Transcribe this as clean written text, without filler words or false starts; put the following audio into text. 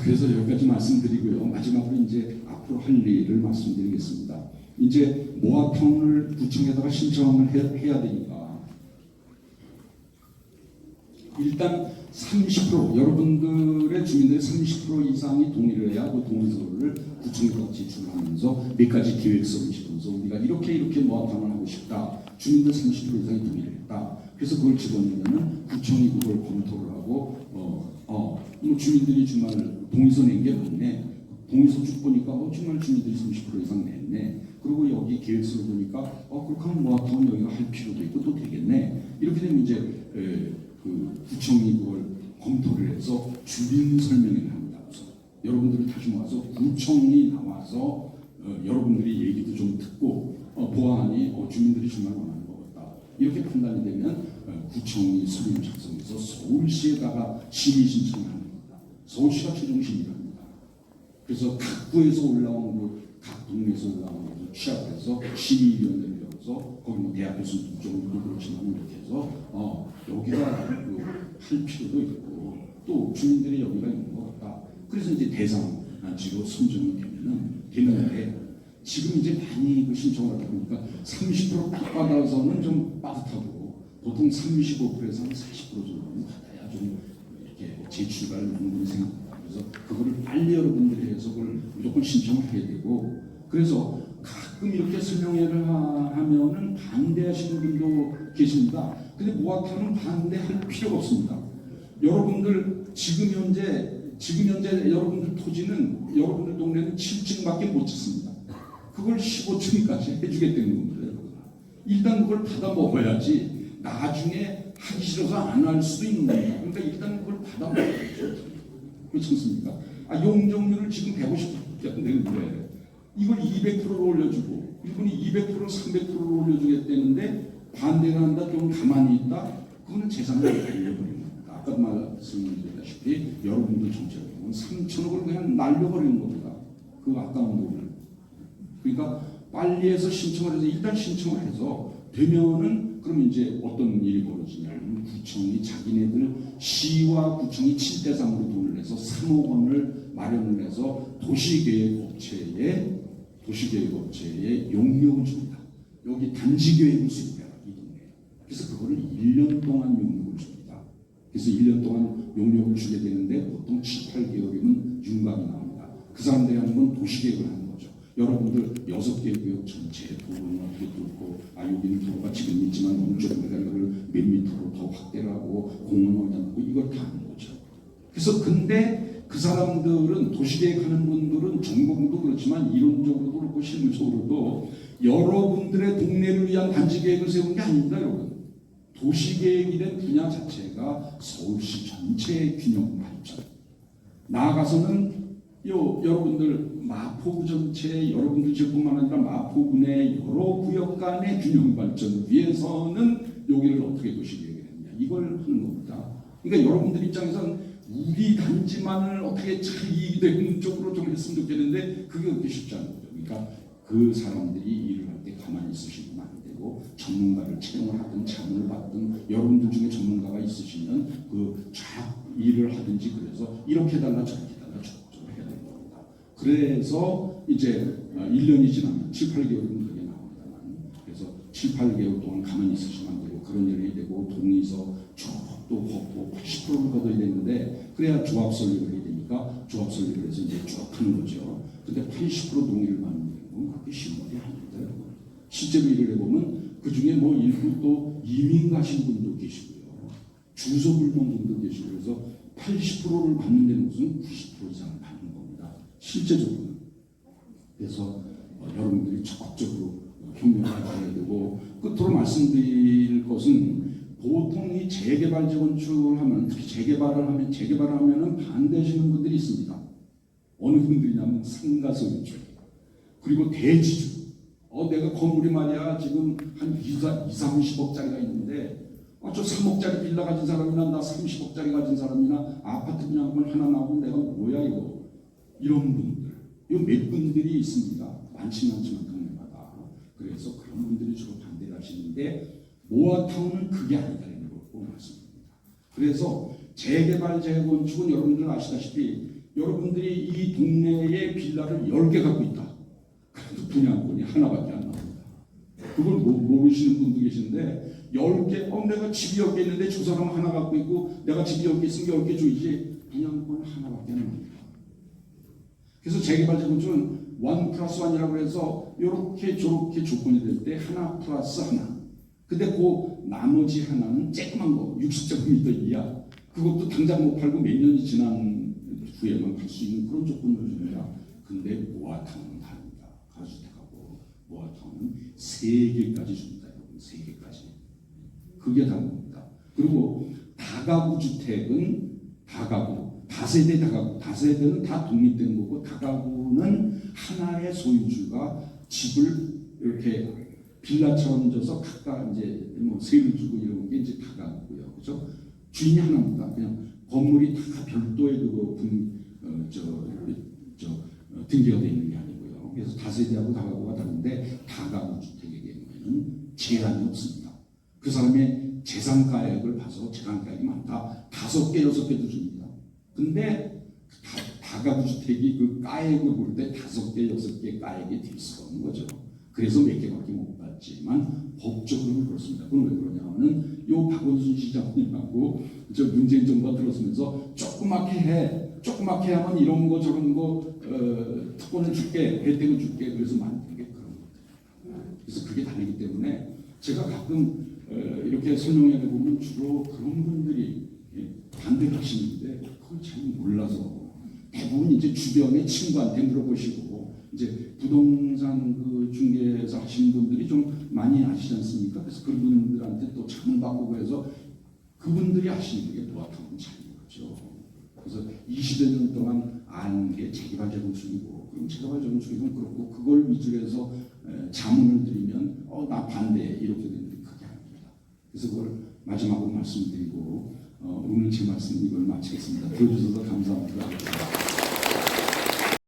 그래서 여기까지 말씀드리고요. 마지막으로 이제 앞으로 할 일을 말씀드리겠습니다. 이제 모아타운을 구청에다가 신청을 해야 되니까 일단 30% 여러분들의 주민들의 30% 이상이 동의를 해야 그 동의서를 구청에다가 제출하면서 몇 가지 계획서를 집어서 우리가 이렇게 모아타운을 하고 싶다. 주민들 30% 이상이 동의를 했다. 그래서 그걸 집어넣으면 구청이 그걸 검토를 하고 뭐 주민들이 정말 동의서 낸 게 맞네. 동의서 쭉 보니까 정말 주민들이 30% 이상 냈네. 그리고 여기 계획서를 보니까 그렇게 하면 모아타운 여기가 할 필요도 있고 또 되겠네. 이렇게 되면 이제 그 구청이 그걸 검토를 해서 주민 설명회를 합니다. 그래서 여러분들이 다시 모아서 구청이 나와서 여러분들이 얘기도 좀 듣고 보아하니 주민들이 정말 원하는 것 같다. 이렇게 판단이 되면 구청이 서류를 작성해서 서울시에다가 심의 신청을 하는 겁니다. 서울시가 최종 심의를 합니다. 그래서 각 구에서 올라온 각 동네에서 올라온 것을 취합해서 심의위원회를 열어서 거기 뭐 대학교 순쪽으로 그렇지만 이렇게 해서 여기가 할 필요도 있고 또 주민들이 여기가 있는 것 같다. 그래서 이제 대상지로 선정이 되는데 지금 이제 많이 그 신청을 하다 보니까 30%딱 받아서는 좀 빠듯하고 보통 35%에서 한 40% 정도는 받아야 좀 이렇게 제출할 능력이 생깁니다. 그래서 그거를 빨리 여러분들이 해서 그걸 무조건 신청을 해야 되고 그래서 가끔 이렇게 설명회를 하면은 반대하시는 분도 계십니다. 근데 모아타운은 반대할 필요가 없습니다. 여러분들 지금 현재 여러분들 토지는 여러분들 동네는 7층밖에 못 짓습니다. 그걸 15층까지 해주겠다는 겁니다. 일단 그걸 받아 먹어야지 나중에 하기 싫어서 안 할 수도 있는 겁니다. 그러니까 일단 그걸 받아 먹어야죠. 그렇지 않습니까? 용적률을 지금 150%가 되는데 이걸 200%로 올려주고 일본이 200%, 300%로 올려주겠다는데 반대를 한다, 좀 가만히 있다, 그거는 재산을 날려버리는 겁니다. 아까 말씀드렸다시피 여러분들 정책으로는 3천억을 그냥 날려버리는 겁니다. 그 아까운 돈을. 그러니까 빨리 해서 신청을 해서 일단 신청을 해서 되면은 그럼 이제 어떤 일이 벌어지냐면 구청이 자기네들 시와 구청이 7대3으로 돈을 내서 3억 원을 마련을 해서 도시계획업체에 용역을 줍니다. 여기 단지계획을 수립해라 이 동네에. 그래서 그거를 1년 동안 용역을 줍니다. 그래서 1년 동안 용역을 주게 되는데 보통 7, 8개월이면 윤곽이 나옵니다. 그 사람들이 하는 건 도시계획을 하는 거죠. 여러분들 6개 구역 전체 도로는 어떻게 뚫고 여기는 도로가 지금 있지만 어느 쪽으로 내가 이걸 몇 미터로 더 확대를 하고 공원을 넣고 이걸 다 하는 거죠. 그래서 근데 그 사람들은 도시계획하는 분들은 전공도 그렇지만 이론적으로도 그렇고 실무적으로도 여러분들의 동네를 위한 단지계획을 세운 게 아닙니다. 여러분. 도시계획이 된 분야 자체가 서울시 전체의 균형 발전. 나아가서는 여러분들 마포구 전체 여러분들 지역뿐만 아니라 마포군의 여러 구역 간의 균형 발전을 위해서는 여기를 어떻게 도시계획을 했냐 이걸 하는 겁니다. 그러니까 여러분들 입장에서는 우리 단지만을 어떻게 잘 이익이 되는 쪽으로 좀 했으면 좋겠는데 그게 그렇게 쉽지 않은 거죠. 그러니까 그 사람들이 일을 할 때 가만히 있으시면 안 되고 전문가를 채용을 하든 자문을 받든 여러분들 중에 전문가가 있으시면 그 쫙 일을 하든지 그래서 이렇게 해달라 저렇게 해달라 적극적으로 해야 되는 겁니다. 그래서 이제 1년이 지나면 7, 8개월이면 그게 나옵니다만 그래서 7, 8개월 동안 가만히 있으시면 안 되고 그런 일이 되고 동의서 또 걷고 80%를 걷어야 되는데 그래야 조합 설립을 해야 되니까 조합 설립을 해서 이제 쭉 하는 거죠. 근데 80% 동의를 받는 건 그렇게 쉬운 일이 아닙니다. 실제로 일을 해보면 그 중에 뭐 일부 또 이민 가신 분도 계시고요. 주소 불명 분도 계시고 그래서 80%를 받는 데는 무슨 90% 이상을 받는 겁니다. 실제적으로는. 그래서 여러분들이 적극적으로 협력을 해야 되고 끝으로 말씀드릴 것은 보통 이 재개발 재건축을 하면 특히 재개발을 하면은 반대하시는 분들이 있습니다. 어느 분들이냐면 상가설주 그리고 대지주. 내가 건물이 말이야 지금 한 2, 30억짜리가 있는데 저 3억짜리 빌라 가진 사람이나 나 30억짜리 가진 사람이나 아파트 분양권 하나 나오면 내가 뭐야 이거 이런 분들 몇 분들이 있습니다. 많지만 동네마다. 그래서 그런 분들이 주로 반대를 하시는데 모아타운은 그게 아니다라는 걸 말씀드립니다. 그래서 재개발 재건축은 여러분들 아시다시피 여러분들이 이 동네에 빌라를 10개 갖고 있다. 그래도 분양권이 하나밖에 안 나옵니다. 그걸 모르시는 분도 계시는데 10개, 내가 집이 10개 있는데 저 사람 하나 갖고 있고 내가 집이 10개 있으면 10개 줘야지. 분양권 하나밖에 안 나옵니다. 그래서 재개발 재건축은 1+1이라고 해서 이렇게 저렇게 조건이 될 때 하나 플러스 하나. 근데 그 나머지 하나는 쬐끄만 거 60제곱미터 이하. 그것도 당장 못 팔고 몇 년이 지난 후에만 팔 수 있는 그런 조건을 줍니다. 근데 모아타운은 다릅니다. 가주택하고 모아타운은 3개까지 줍니다. 여러분 3개까지. 그게 다른 겁니다. 그리고 다가구 주택은 다가구, 다세대 다가구, 다세대는 다 독립된 거고 다가구는 하나의 소유주가 집을 이렇게 빌라처럼 줘서 각각 이제 뭐 세를 주고 이런 게 이제 다가구고요. 그죠? 주인이 하나입니다. 그냥 건물이 다 별도의 그거 등기가 되어 있는 게 아니고요. 그래서 다세대하고 다가구가 다른데 다가구 주택의 경우에는 제한이 없습니다. 그 사람의 재산가액을 봐서 재산가액이 많다. 5개, 6개도 줍니다. 근데 다가구 주택이 그 가액을 볼 때 5개, 6개 가액이 될 수가 없는 거죠. 그래서 몇 개밖에 못 받지만 법적으로는 그렇습니다. 그건 왜 그러냐면은 요 박원순 시장님하고 저 문재인 정부가 들어서면서 조그맣게 하면 이런 거 저런 거 특권을 줄게, 혜택을 줄게. 그래서 만든 게 그런 거예요. 그래서 그게 다르기 때문에 제가 가끔 이렇게 설명해 보면 주로 그런 분들이 반대를 하시는데 그걸 잘 몰라서 대부분 이제 주변의 친구한테 물어보시고 이제 부동산 그 중개사 하시는 분들이 좀 많이 아시지 않습니까? 그래서 그분들한테 또 자문받고 그래서 그분들이 하시는 게 모아타운 차이인 거죠. 그래서 20여 년 동안 아는 게 재개발 재건축이고 그럼 재개발 재건축이면 그렇고 그걸 위주로 해서 자문을 드리면 나 반대 이렇게 되는데 그게 아닙니다. 그래서 그걸 마지막으로 말씀드리고 오늘 제 말씀 이걸 마치겠습니다. 들어주셔서 감사합니다.